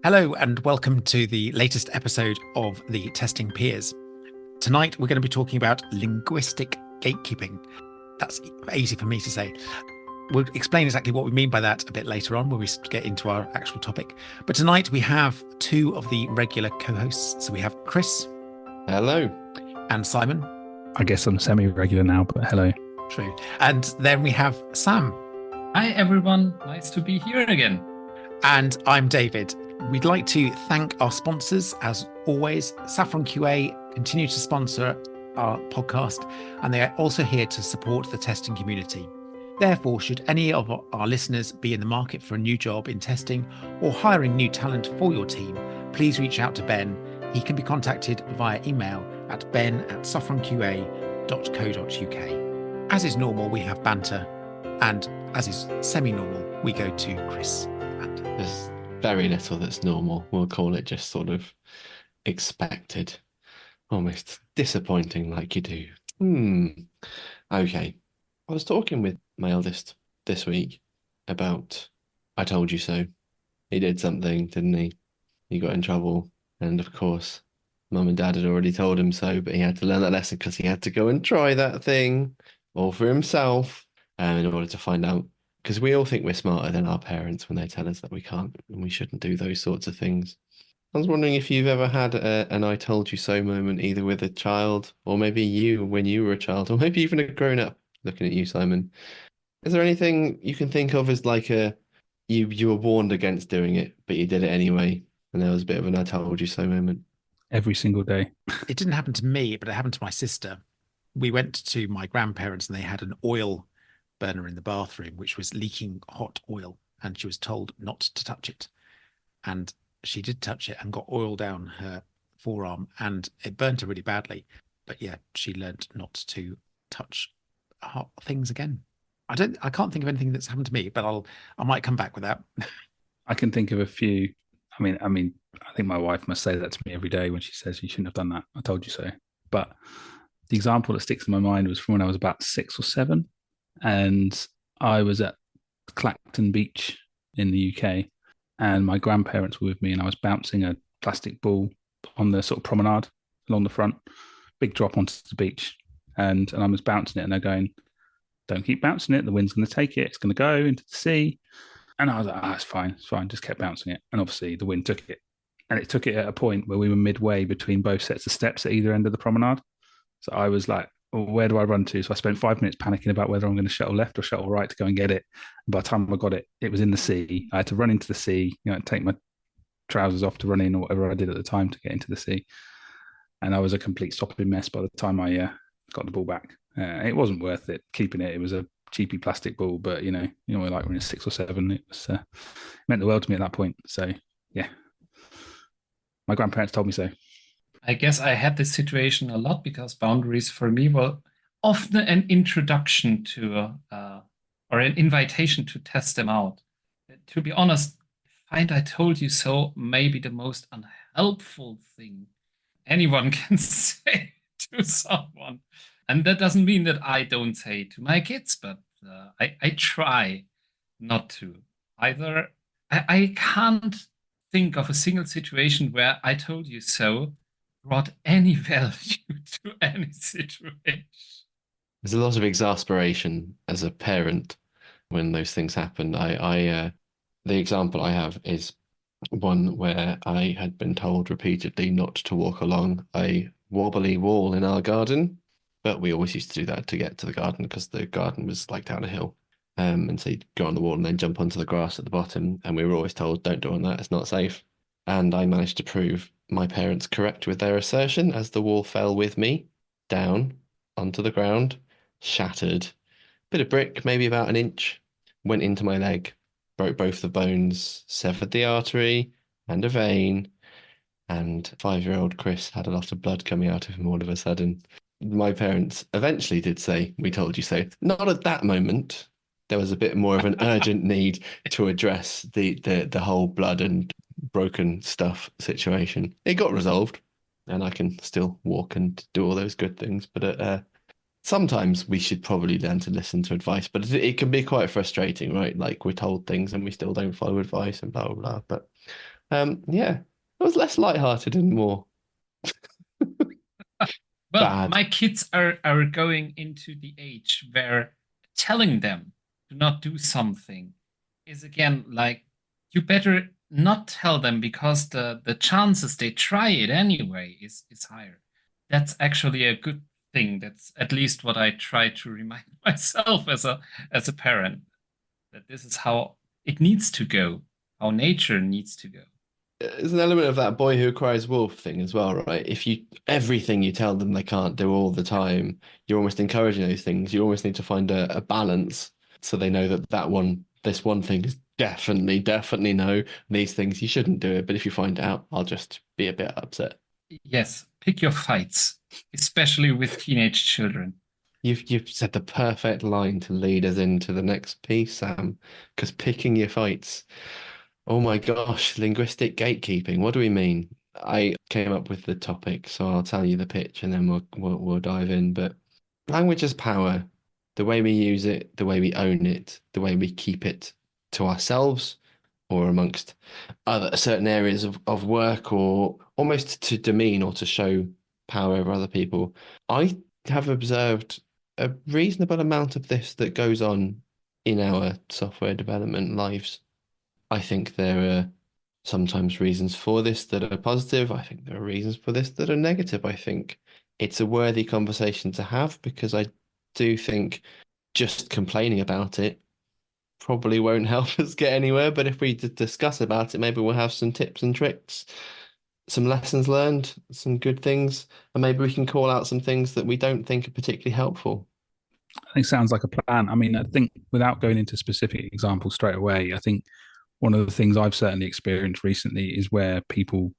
Hello, and welcome to the latest episode of the Testing Peers. Tonight, we're going to be talking about linguistic gatekeeping. That's easy for me to say. We'll explain exactly what we mean by that a bit later on when we get into our actual topic. But tonight, we have two of the regular co-hosts. So we have Chris. Hello. And Simon. I guess I'm semi-regular now, but hello. True. And then we have Sam. Hi, everyone. Nice to be here again. And I'm David. We'd like to thank our sponsors, as always. Saffron QA continue to sponsor our podcast, and they are also here to support the testing community. Therefore, should any of our listeners be in the market for a new job in testing or hiring new talent for your team, please reach out to Ben. He can be contacted via email at ben@saffronqa.co.uk. As is normal, we have banter, and as is semi-normal, we go to Chris. There's very little that's normal. We'll call it just sort of expected. Almost disappointing like you do. Okay. I was talking with my eldest this week about I told you so. He did something, didn't he? He got in trouble. And of course, Mum and Dad had already told him so, but he had to learn that lesson because he had to go and try that thing all for himself in order to find out. Because we all think we're smarter than our parents when they tell us that we can't and we shouldn't do those sorts of things. I was wondering if you've ever had an I told you so moment, either with a child or maybe you when you were a child, or maybe even a grown up. Looking at you, Simon. Is there anything you can think of as like you were warned against doing it, but you did it anyway, and there was a bit of an I told you so moment? Every single day. It didn't happen to me, but it happened to my sister. We went to my grandparents and they had an oil burner in the bathroom, which was leaking hot oil, and she was told not to touch it. And she did touch it and got oil down her forearm, and it burnt her really badly. But yeah, she learned not to touch hot things again. I can't think of anything that's happened to me, but I might come back with that. I can think of a few. I mean, I think my wife must say that to me every day when she says you shouldn't have done that. I told you so. But the example that sticks in my mind was from when I was about 6 or 7, and I was at Clacton Beach in the UK, and my grandparents were with me, and I was bouncing a plastic ball on the sort of promenade along the front, big drop onto the beach, and I was bouncing it, and they're going, "Don't keep bouncing it. The wind's going to take it. It's going to go into the sea." And I was like, it's fine. Just kept bouncing it. And obviously the wind took it. And it took it at a point where we were midway between both sets of steps at either end of the promenade. So I was like, well, where do I run to? So I spent 5 minutes panicking about whether I'm going to shuttle left or shuttle right to go and get it. And by the time I got it, it was in the sea. I had to run into the sea, take my trousers off to run in or whatever I did at the time to get into the sea. And I was a complete sopping mess by the time I got the ball back. It wasn't worth it keeping it. It was a cheapy plastic ball, but like when you're 6 or 7, it was meant the world to me at that point. So yeah, my grandparents told me so. I guess I had this situation a lot because boundaries for me were often an introduction to or an invitation to test them out. To be honest, find I told you so maybe the most unhelpful thing anyone can say to someone. And that doesn't mean that I don't say to my kids, but I try not to. Either I can't think of a single situation where I told you so brought any value to any situation. There's a lot of exasperation as a parent when those things happen. The example I have is one where I had been told repeatedly not to walk along a wobbly wall in our garden. But we always used to do that to get to the garden because the garden was like down a hill. And so you'd go on the wall and then jump onto the grass at the bottom. And we were always told, don't do on that, it's not safe. And I managed to prove my parents correct with their assertion as the wall fell with me down onto the ground, shattered. Bit of brick, maybe about an inch, went into my leg, broke both the bones, severed the artery and a vein. And 5-year-old Chris had a lot of blood coming out of him all of a sudden. My parents eventually did say, we told you so. Not at that moment. There was a bit more of an urgent need to address the whole blood and broken stuff situation. It got resolved, and I can still walk and do all those good things. But sometimes we should probably learn to listen to advice. But it can be quite frustrating, right? Like we're told things and we still don't follow advice and blah, blah, blah. But Yeah, it was less lighthearted and more Well, bad. my kids are going into the age where telling them to not do something is again like you better not tell them because the chances they try it anyway is higher. That's actually a good thing. That's at least what I try to remind myself as a parent, that this is how it needs to go, how nature needs to go. There's an element of that boy who cries wolf thing as well, right? If you everything you tell them they can't do all the time, you're almost encouraging those things. You almost need to find a balance so they know that this one thing is definitely no. These things you shouldn't do it, but if you find out, I'll just be a bit upset. Yes, pick your fights, especially with teenage children. You've said the perfect line to lead us into the next piece, Sam, because picking your fights. Oh my gosh, linguistic gatekeeping. What do we mean? I came up with the topic, so I'll tell you the pitch and then we'll dive in. But language is power. The way we use it, the way we own it, the way we keep it to ourselves or amongst other certain areas of work or almost to demean or to show power over other people. I have observed a reasonable amount of this that goes on in our software development lives. I think there are sometimes reasons for this that are positive. I think there are reasons for this that are negative. I think it's a worthy conversation to have because I do think just complaining about it probably won't help us get anywhere. But if we discuss about it, maybe we'll have some tips and tricks, some lessons learned, some good things, and maybe we can call out some things that we don't think are particularly helpful. I think sounds like a plan. I mean, I think without going into specific examples straight away, I think one of the things I've certainly experienced recently is where people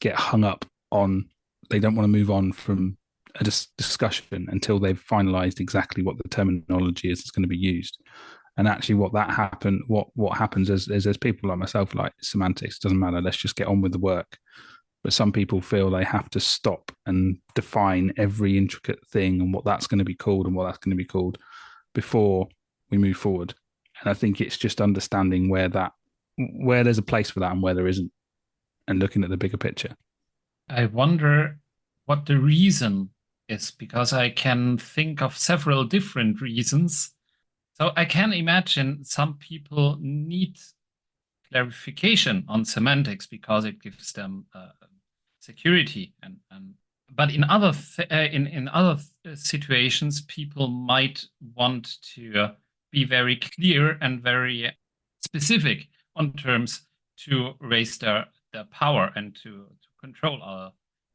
get hung up on, they don't want to move on from a discussion until they've finalized exactly what the terminology is that's going to be used. And actually what happens is there's people like myself, like semantics, doesn't matter, let's just get on with the work. But some people feel they have to stop and define every intricate thing and what that's going to be called and what that's going to be called before we move forward. And I think it's just understanding where there's a place for that and where there isn't, and looking at the bigger picture. I wonder what the reason is, because I can think of several different reasons. So I can imagine some people need clarification on semantics because it gives them security, and but in other in other situations, people might want to be very clear and very specific on terms to raise their power and to control other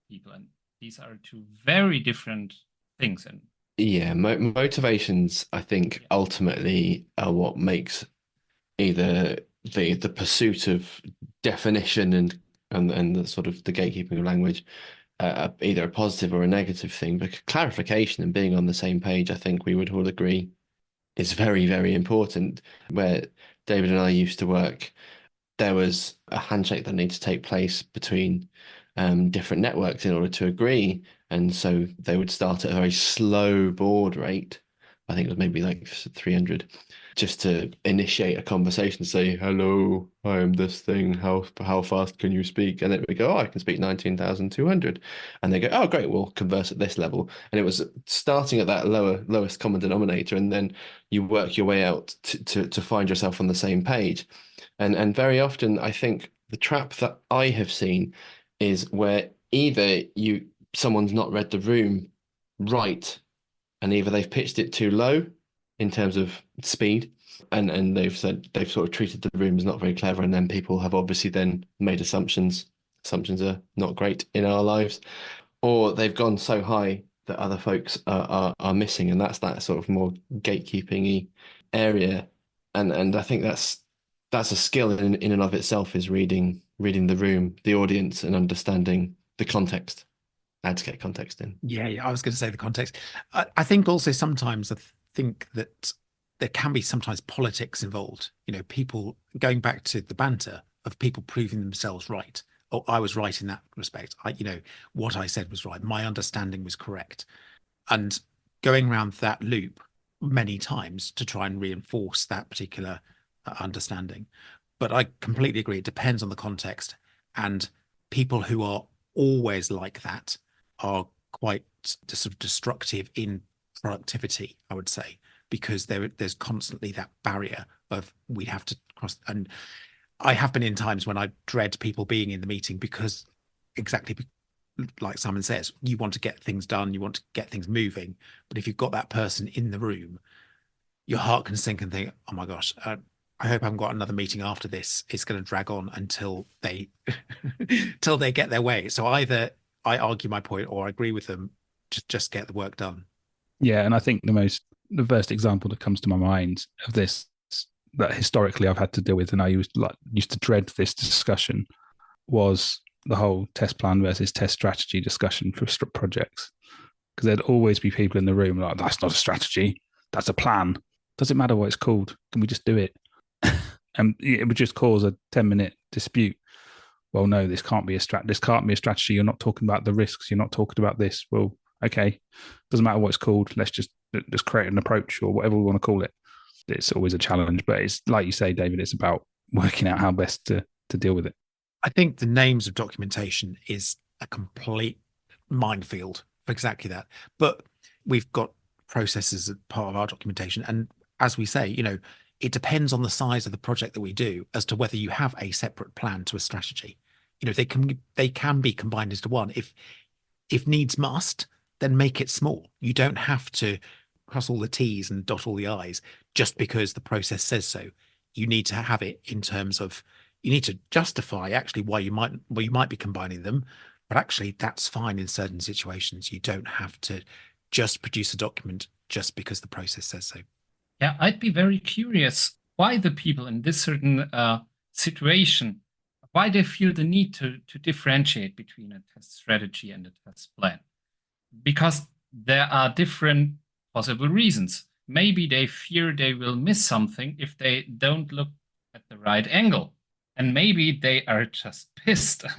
people, and these are two very different things. And Yeah, motivations, I think, ultimately are what makes either the pursuit of definition and the sort of the gatekeeping of language either a positive or a negative thing. But clarification and being on the same page, I think we would all agree, is very important. Where David and I used to work, there was a handshake that needed to take place between different networks in order to agree. And so they would start at a very slow baud rate. I think it was maybe like 300, just to initiate a conversation, say, hello, I am this thing. How fast can you speak? And then we go, oh, I can speak 19,200. And they go, oh, great, we'll converse at this level. And it was starting at that lowest common denominator. And then you work your way out to find yourself on the same page. And very often, I think the trap that I have seen is where either someone's not read the room right, and either they've pitched it too low in terms of speed, and they've sort of treated the room as not very clever, and then people have obviously then made assumptions. Assumptions are not great in our lives, or they've gone so high that other folks are missing, and that's that sort of more gatekeeping-y area. And I think that's a skill in and of itself, is reading the room, the audience, and understanding the context. I had to get context in. Yeah, I was going to say the context. I think also sometimes I think that there can be sometimes politics involved. You know, people going back to the banter of people proving themselves right. Oh, I was right in that respect. What I said was right. My understanding was correct. And going around that loop many times to try and reinforce that particular understanding. But I completely agree. It depends on the context. And people who are always like that are quite sort of destructive in productivity, I would say, because there's constantly that barrier of we have to cross. And I have been in times when I dread people being in the meeting because exactly like Simon says, you want to get things done, you want to get things moving. But if you've got that person in the room, your heart can sink and think, oh my gosh, I hope I haven't got another meeting after this. It's going to drag on until they till they get their way. So either I argue my point or I agree with them. Just get the work done. Yeah, and I think the first example that comes to my mind of this that historically I've had to deal with, and I used to dread this discussion, was the whole test plan versus test strategy discussion for projects. Because there'd always be people in the room like, that's not a strategy, that's a plan. Doesn't matter what it's called. Can we just do it? And it would just cause a 10-minute dispute. Well, no, this can't be a strategy. You're not talking about the risks. You're not talking about this. Well, okay, doesn't matter what it's called. Let's just create an approach or whatever we want to call it. It's always a challenge, but it's like you say, David, it's about working out how best to deal with it. I think the names of documentation is a complete minefield for exactly that. But we've got processes as part of our documentation. And as we say, it depends on the size of the project that we do as to whether you have a separate plan to a strategy. They can be combined into one. If needs must, then make it small. You don't have to cross all the T's and dot all the I's just because the process says so. You need to have it in terms of, you need to justify actually why you might be combining them, but actually that's fine in certain situations. You don't have to just produce a document just because the process says so. Yeah, I'd be very curious why the people in this certain situation, why they feel the need to differentiate between a test strategy and a test plan. Because there are different possible reasons. Maybe they fear they will miss something if they don't look at the right angle. And maybe they are just pissed and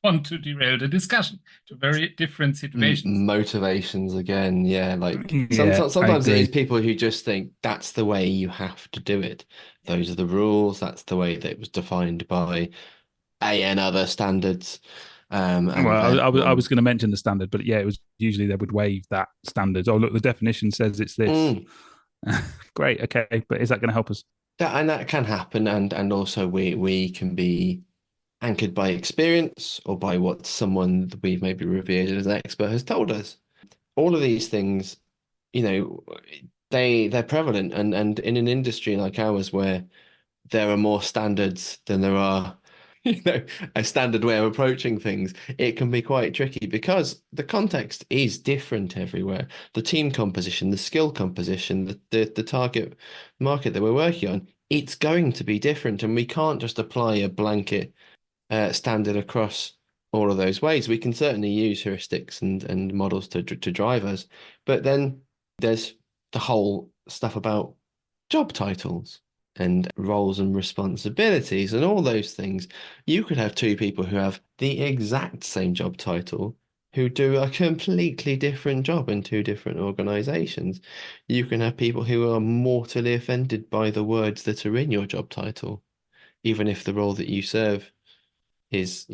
want to derail the discussion to very different situations. Motivations again, yeah. Yeah, sometimes it is people who just think that's the way you have to do it. Those are the rules. That's the way that it was defined by another standards. Well, I was going to mention the standard, but yeah, it was usually they would waive that standard. Oh, look, the definition says it's this. Great, okay, but is that going to help us? That can happen, and also we can be anchored by experience or by what someone that we've maybe revered as an expert has told us. All of these things, they're prevalent, and in an industry like ours where there are more standards than there are a standard way of approaching things, it can be quite tricky because the context is different everywhere. The team composition, the skill composition, the target market that we're working on, it's going to be different, and we can't just apply a blanket standard across all of those ways. We can certainly use heuristics and models to drive us, but then there's the whole stuff about job titles and roles and responsibilities and all those things. You could have two people who have the exact same job title who do a completely different job in two different organizations. You can have people who are mortally offended by the words that are in your job title, even if the role that you serve is,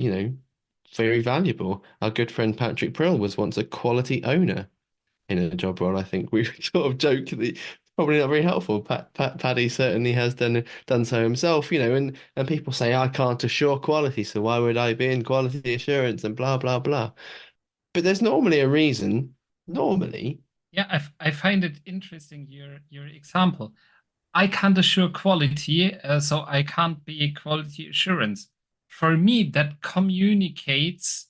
very valuable. Our good friend Patrick Prill was once a quality owner in a job role. I think we sort of joke that probably not very helpful. Paddy certainly has done so himself, and people say I can't assure quality, so why would I be in quality assurance and blah blah blah. But there's normally a reason. Normally. Yeah, I find it interesting your example. I can't assure quality, so I can't be quality assurance. For me, that communicates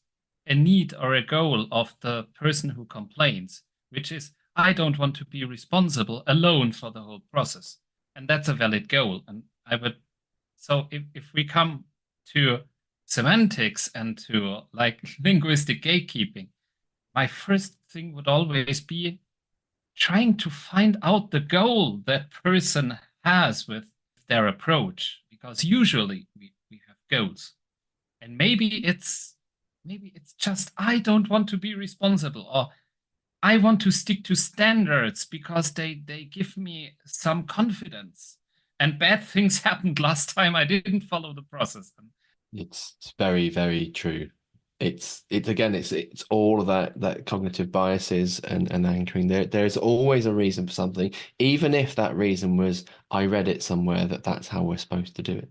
a need or a goal of the person who complains, which is I don't want to be responsible alone for the whole process. And that's a valid goal. And so if we come to semantics and to like linguistic gatekeeping, my first thing would always be trying to find out the goal that person has with their approach, because usually we have goals, and maybe it's just I don't want to be responsible, or I want to stick to standards because they give me some confidence, and bad things happened last time I didn't follow the process. It's very, very true. It's again, it's all of that cognitive biases and anchoring. There's always a reason for something, even if that reason was I read it somewhere that's how we're supposed to do it.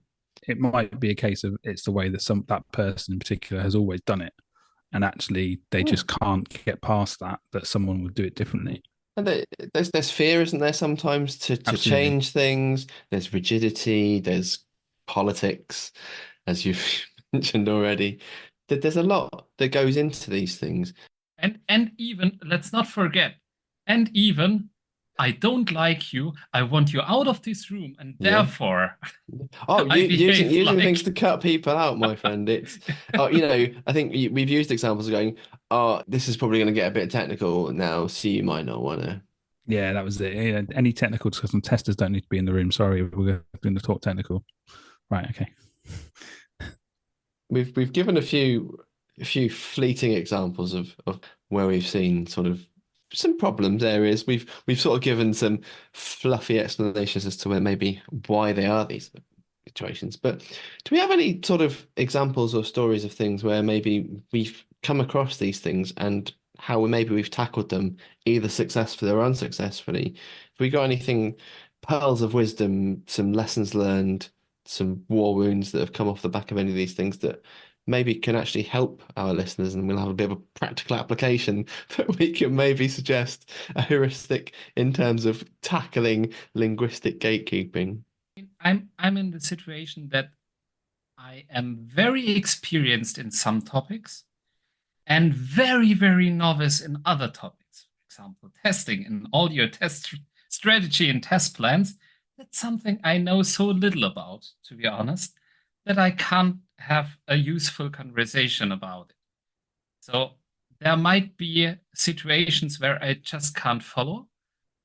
It might be a case of it's the way that that person in particular has always done it, and actually they Yeah. just can't get past that someone would do it differently. And there's fear, isn't there, sometimes to Absolutely. change things. There's rigidity, there's politics, as you've mentioned already. There's a lot that goes into these things. And even, let's not forget, and even, I don't like you, I want you out of this room, and Yeah. therefore Oh, I behave using things like. to cut people out, my friend. It's I think we've used examples of going, oh, this is probably going to get a bit technical now, so you might not want to. Yeah, that was it. Yeah, any technical discussion, testers don't need to be in the room. Sorry, we're going to talk technical. Right. Okay. We've given a few fleeting examples of where we've seen sort of some problems areas. We've sort of given some fluffy explanations as to where maybe why they are these situations. But do we have any sort of examples or stories of things where maybe we've come across these things and how maybe we've tackled them either successfully or unsuccessfully? Have we got anything, pearls of wisdom, some lessons learned, some war wounds that have come off the back of any of these things that maybe can actually help our listeners, and we'll have a bit of a practical application that we can maybe suggest a heuristic in terms of tackling linguistic gatekeeping? I'm in the situation that I am very experienced in some topics and very, very novice in other topics. For example, testing and all your test strategy and test plans. That's something I know so little about, to be honest, that I can't have a useful conversation about it. So there might be situations where I just can't follow.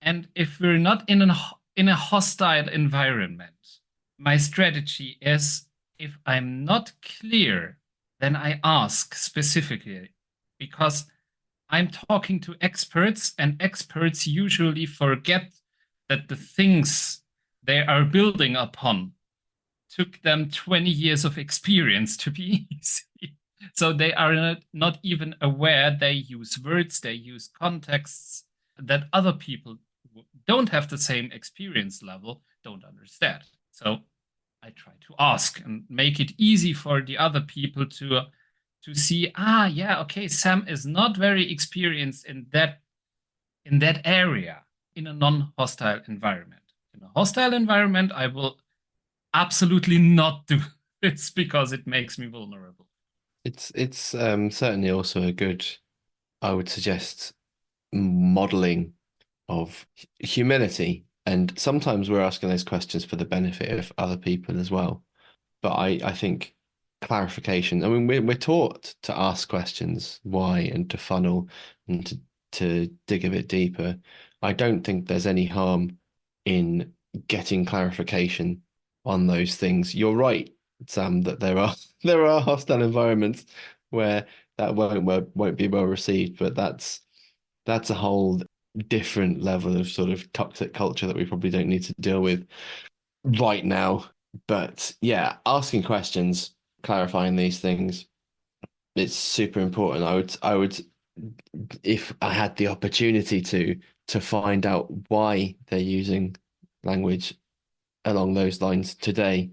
And if we're not in a hostile environment, my strategy is if I'm not clear, then I ask specifically because I'm talking to experts, and experts usually forget that the things they are building upon took them 20 years of experience to be easy. So they are not even aware they use words, they use contexts that other people who don't have the same experience level don't understand. So I try to ask and make it easy for the other people to see, yeah, okay, Sam is not very experienced in that area in a non-hostile environment. In a hostile environment, I will absolutely not do this because it makes me vulnerable. It's certainly also a good, I would suggest, modeling of humility. And sometimes we're asking those questions for the benefit of other people as well. But I think clarification, I mean, we're taught to ask questions, why, and to funnel and to dig a bit deeper. I don't think there's any harm in getting clarification on those things. You're right, Sam, that there are there are hostile environments where that won't be well received, but that's a whole different level of sort of toxic culture that we probably don't need to deal with right now. But yeah, asking questions, clarifying these things, it's super important. I would, if I had the opportunity to find out why they're using language along those lines today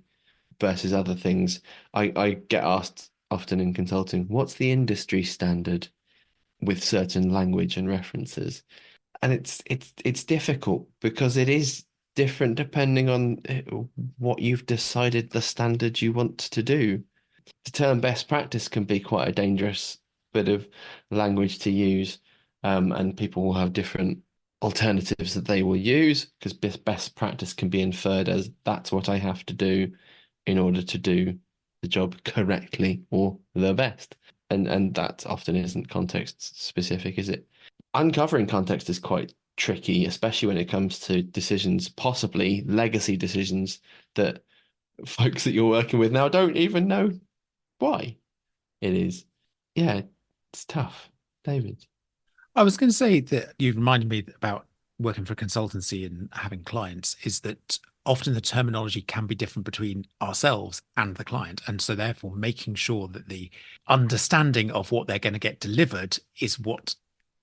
versus other things. I get asked often in consulting, what's the industry standard with certain language and references? And it's difficult because it is different depending on what you've decided the standard you want to do. The term best practice can be quite a dangerous bit of language to use, and people will have different alternatives that they will use because best practice can be inferred as that's what I have to do in order to do the job correctly or the best. And that often isn't context specific, is it? Uncovering context is quite tricky, especially when it comes to decisions, possibly legacy decisions that folks that you're working with now don't even know why it is. Yeah, it's tough. David. I was going to say that you reminded me about working for a consultancy and having clients is that often the terminology can be different between ourselves and the client. And so therefore making sure that the understanding of what they're going to get delivered is what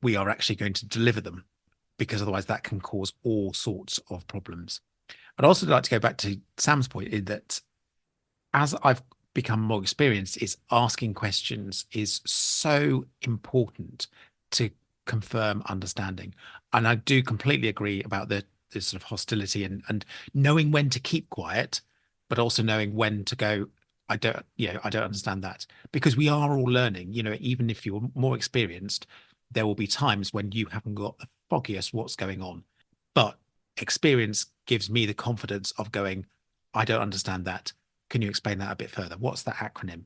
we are actually going to deliver them, because otherwise that can cause all sorts of problems. I'd also like to go back to Sam's point in that as I've become more experienced, is asking questions is so important to confirm understanding. And I do completely agree about the sort of hostility and knowing when to keep quiet, but also knowing when to go, I don't understand that, because we are all learning, even if you're more experienced, there will be times when you haven't got the foggiest what's going on. But experience gives me the confidence of going, I don't understand that. Can you explain that a bit further? What's that acronym?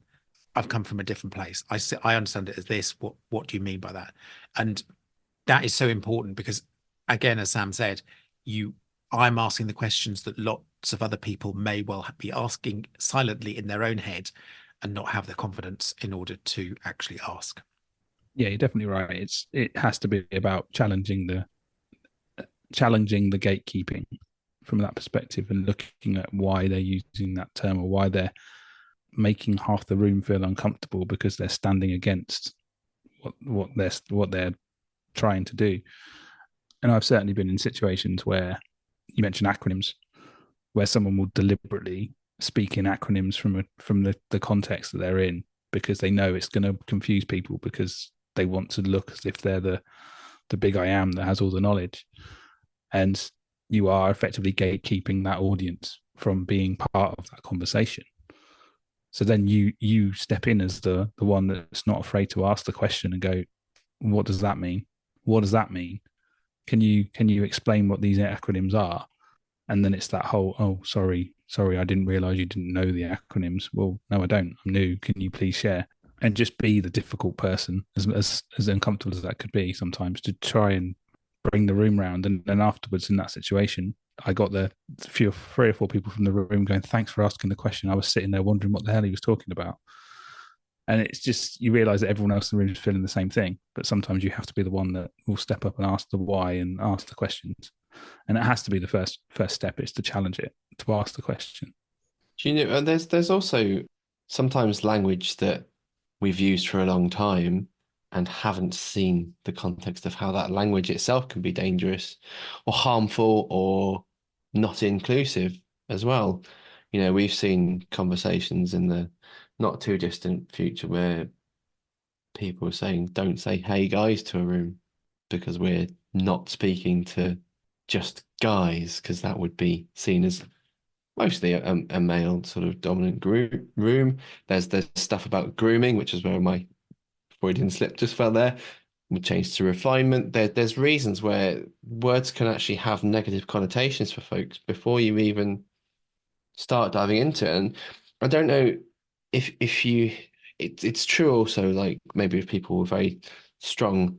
I've come from a different place. I understand it as this. What do you mean by that? And that is so important because, again, as Sam said, I'm asking the questions that lots of other people may well be asking silently in their own head and not have the confidence in order to actually ask. Yeah, you're definitely right. It has to be about challenging the gatekeeping from that perspective and looking at why they're using that term or why they're making half the room feel uncomfortable because they're standing against what they're trying to do. And I've certainly been in situations where you mentioned acronyms, where someone will deliberately speak in acronyms from the context that they're in because they know it's going to confuse people because they want to look as if they're the big I am that has all the knowledge. And you are effectively gatekeeping that audience from being part of that conversation. So then you step in as the one that's not afraid to ask the question and go, what does that mean? What does that mean? Can you explain what these acronyms are? And then it's that whole, oh, sorry, I didn't realize you didn't know the acronyms. Well, no, I don't. I'm new. Can you please share? And just be the difficult person, as uncomfortable as that could be sometimes, to try and bring the room round. And then afterwards, in that situation, I got the three or four people from the room going, thanks for asking the question. I was sitting there wondering what the hell he was talking about. And it's just, you realize that everyone else in the room is feeling the same thing. But sometimes you have to be the one that will step up and ask the why and ask the questions. And it has to be the first step, is to challenge it, to ask the question. Do you know, there's also sometimes language that we've used for a long time and haven't seen the context of how that language itself can be dangerous or harmful or not inclusive as well. We've seen conversations in the not too distant future where people are saying, don't say hey guys to a room because we're not speaking to just guys, because that would be seen as mostly a male sort of dominant room. There's stuff about grooming, which is where my Freudian slip just fell there. We changed to refinement. There's reasons where words can actually have negative connotations for folks before you even start diving into it. And I don't know if you it's true also, like maybe if people with very strong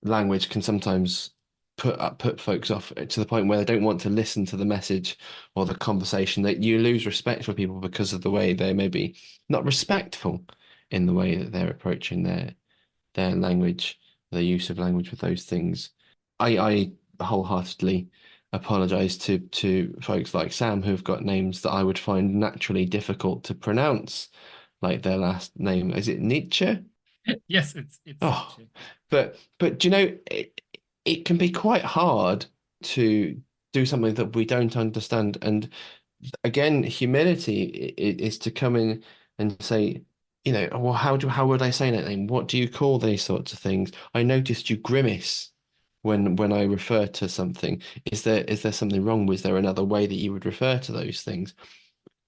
language can sometimes put folks off to the point where they don't want to listen to the message or the conversation, that you lose respect for people because of the way they may be not respectful in the way that they're approaching their language, their use of language with those things. I wholeheartedly apologize to folks like Sam who've got names that I would find naturally difficult to pronounce, like their last name. Is it Nietzsche? Yes, it's Oh, but do you know, it can be quite hard to do something that we don't understand. And again, humility is to come in and say, well, how would I say that name? What do you call these sorts of things? I noticed you grimace when I refer to something. Is there something wrong? Was there another way that you would refer to those things?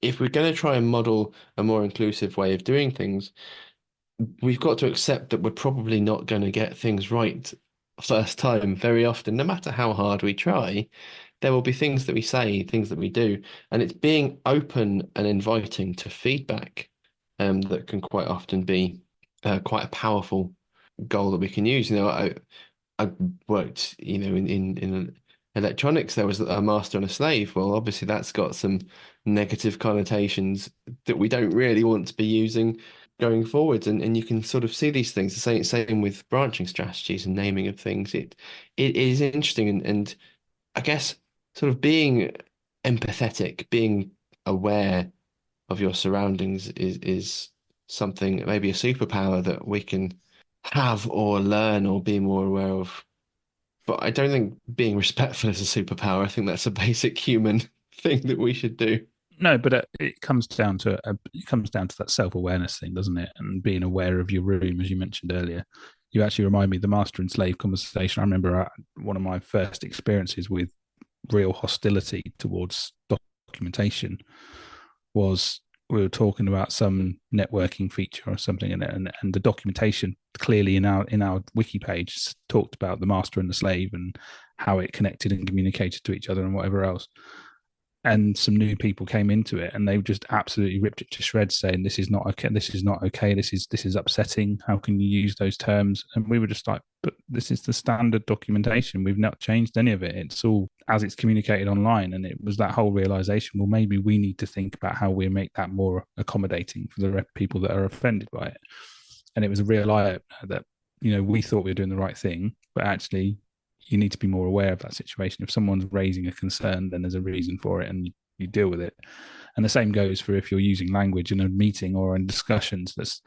If we're going to try and model a more inclusive way of doing things, we've got to accept that we're probably not going to get things right first time very often. No matter how hard we try, there will be things that we say, things that we do, and it's being open and inviting to feedback that can quite often be quite a powerful goal that we can use. I worked, in electronics. There was a master and a slave. Well, obviously that's got some negative connotations that we don't really want to be using going forwards. And you can sort of see these things. The same with branching strategies and naming of things. It is interesting, and I guess sort of being empathetic, being aware of your surroundings is something, maybe a superpower that we can have or learn or be more aware of. But I don't think being respectful is a superpower. I think that's a basic human thing that we should do. No, but it comes down to that self-awareness thing, doesn't it? And being aware of your room, as you mentioned earlier. You actually remind me of the master and slave conversation. I remember one of my first experiences with real hostility towards documentation was we were talking about some networking feature or something, and the documentation clearly in our wiki page talked about the master and the slave and how it connected and communicated to each other and whatever else. And some new people came into it and they just absolutely ripped it to shreds, saying this is not okay, this is not okay, this is upsetting, how can you use those terms? And we were just like, but this is the standard documentation, we've not changed any of it, it's all as it's communicated online. And it was that whole realization, well, maybe we need to think about how we make that more accommodating for the people that are offended by it. And it was a real eye-opener that, we thought we were doing the right thing, but actually you need to be more aware of that situation. If someone's raising a concern, then there's a reason for it and you deal with it. And the same goes for if you're using language in a meeting or in discussions that's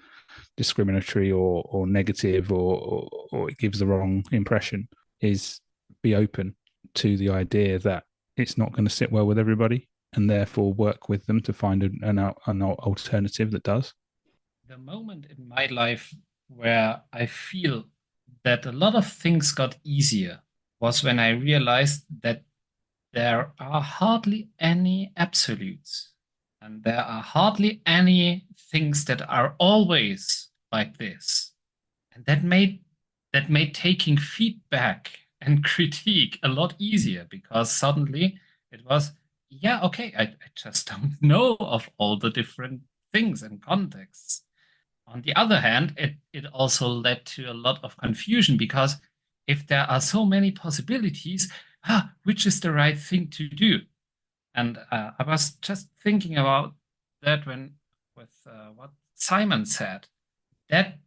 discriminatory or negative or it gives the wrong impression, is be open to the idea that it's not going to sit well with everybody and therefore work with them to find an alternative that does. The moment in my life where I feel that a lot of things got easier was when I realized that there are hardly any absolutes and there are hardly any things that are always like this. And that made taking feedback and critique a lot easier, because suddenly it was, yeah, okay, I just don't know of all the different things and contexts. On the other hand, it also led to a lot of confusion, because if there are so many possibilities, which is the right thing to do? And I was just thinking about that with what Simon said, that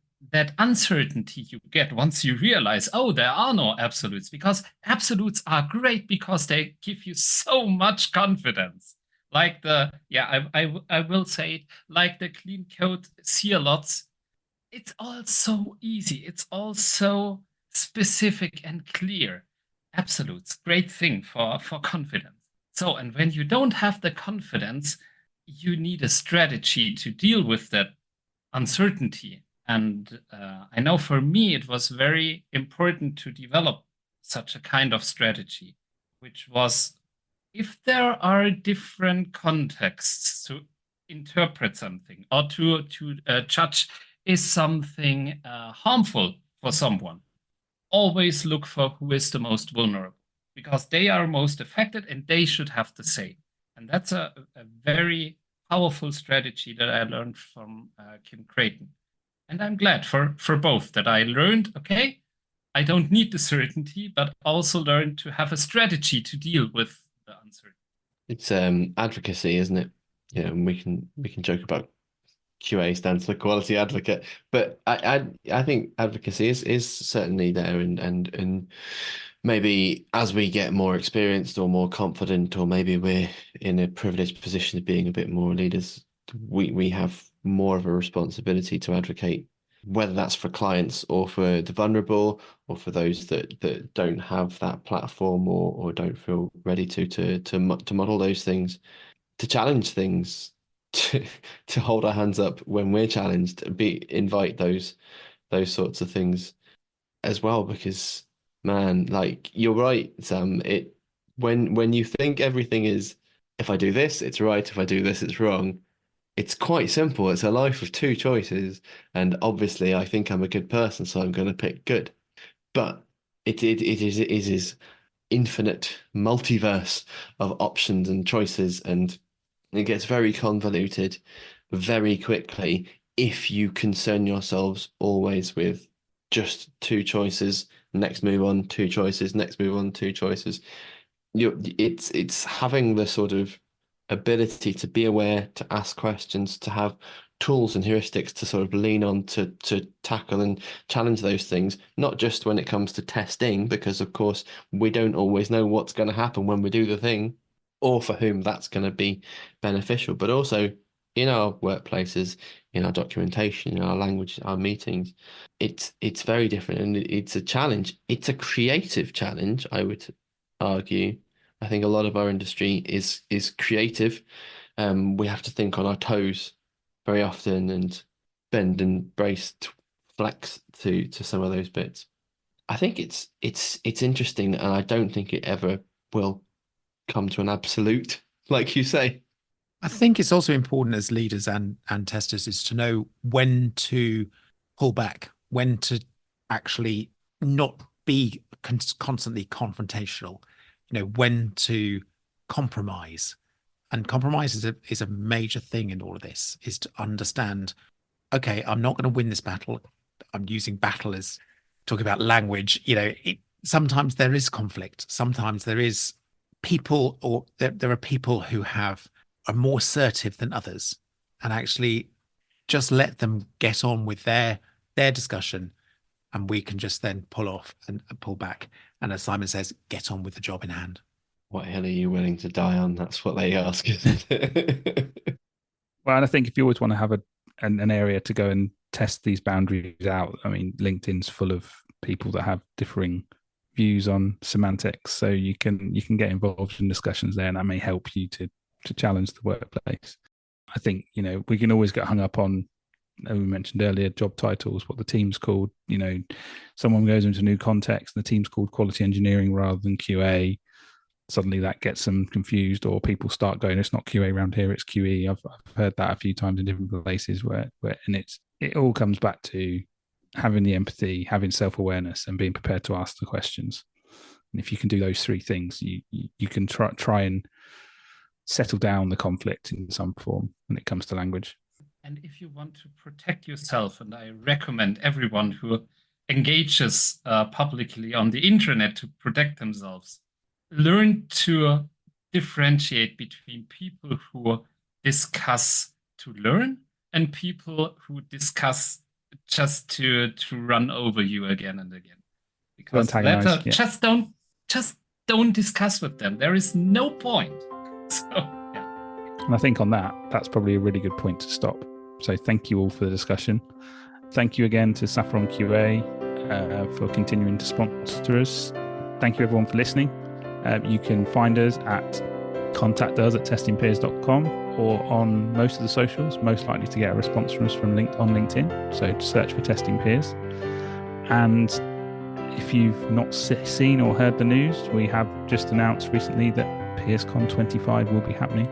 uncertainty you get once you realize, oh, there are no absolutes, because absolutes are great because they give you so much confidence. Like I will say it, like the clean code celots, it's all so easy. It's all so specific and clear. Absolutes, great thing for confidence. So, and when you don't have the confidence, you need a strategy to deal with that uncertainty. And I know for me, it was very important to develop such a kind of strategy, which was, if there are different contexts to interpret something or to judge, is something harmful for someone, always look for who is the most vulnerable, because they are most affected and they should have the say. And that's a very powerful strategy that I learned from Kim Creighton. And I'm glad for both that I learned, okay, I don't need the certainty, but also learned to have a strategy to deal with the uncertainty. It's advocacy, isn't it? Yeah, and we can joke about QA stands for quality advocate, but I think advocacy is certainly there, and maybe as we get more experienced or more confident, or maybe we're in a privileged position of being a bit more leaders, we have more of a responsibility to advocate, whether that's for clients or for the vulnerable or for those that don't have that platform or don't feel ready to model those things, to challenge things, to hold our hands up when we're challenged, invite those sorts of things as well. Because man, like you're right, Sam, when you think everything is, if I do this, it's right, if I do this, it's wrong, it's quite simple. It's a life of two choices. And obviously I think I'm a good person, so I'm going to pick good. But it is infinite multiverse of options and choices, and it gets very convoluted very quickly if you concern yourselves always with just two choices, next move on, two choices, next move on, two choices. It's having the sort of ability to be aware, to ask questions, to have tools and heuristics to sort of lean on to tackle and challenge those things, not just when it comes to testing, because of course we don't always know what's going to happen when we do the thing, or for whom that's going to be beneficial. But also in our workplaces, in our documentation, in our language, our meetings, it's very different, and it's a challenge. It's a creative challenge, I would argue. I think a lot of our industry is creative. We have to think on our toes very often and bend and brace, flex to some of those bits. I think it's interesting, and I don't think it ever will come to an absolute, like you say. I think it's also important as leaders and testers is to know when to pull back, when to actually not be constantly confrontational, when to compromise. And compromise is a major thing in all of this, is to understand, okay, I'm not going to win this battle. I'm using battle as talking about language. Sometimes there is conflict. Sometimes there is people, or there are people who are more assertive than others, and actually just let them get on with their discussion, and we can just then pull off and pull back. And as Simon says, get on with the job in hand. What hill are you willing to die on? That's what they ask, isn't it? Well, and I think if you always want to have an area to go and test these boundaries out, I mean, LinkedIn's full of people that have differing views on semantics, so you can get involved in discussions there, and that may help you to challenge the workplace. I think, we can always get hung up on, as we mentioned earlier, job titles, what the team's called. Someone goes into a new context and the team's called quality engineering rather than QA. Suddenly that gets them confused, or people start going, it's not QA around here, it's QE. I've heard that a few times in different places where and it all comes back to having the empathy, having self-awareness, and being prepared to ask the questions. And if you can do those three things, you can try and settle down the conflict in some form when it comes to language. And if you want to protect yourself, and I recommend everyone who engages publicly on the internet to protect themselves, learn to differentiate between people who discuss to learn and people who discuss just to run over you again and again. Because the latter, just don't discuss with them. There is no point. So, yeah. And I think on that's probably a really good point to stop. So thank you all for the discussion. Thank you again to Saffron QA for continuing to sponsor us. Thank you everyone for listening. You can find us contact us at testingpeers.com or on most of the socials, most likely to get a response from us on LinkedIn. So search for Testing Peers. And if you've not seen or heard the news, we have just announced recently that PeersCon 25 will be happening.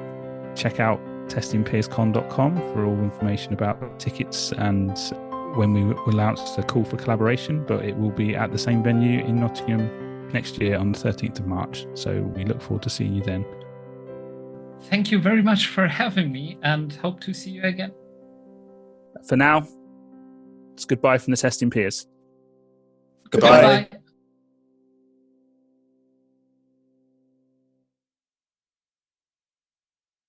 Check out testingpeerscon.com for all information about tickets and when we will announce the call for collaboration, but it will be at the same venue in Nottingham next year on the 13th of March. So we look forward to seeing you then. Thank you very much for having me, and hope to see you again. For now, it's goodbye from the Testing Peers. Goodbye.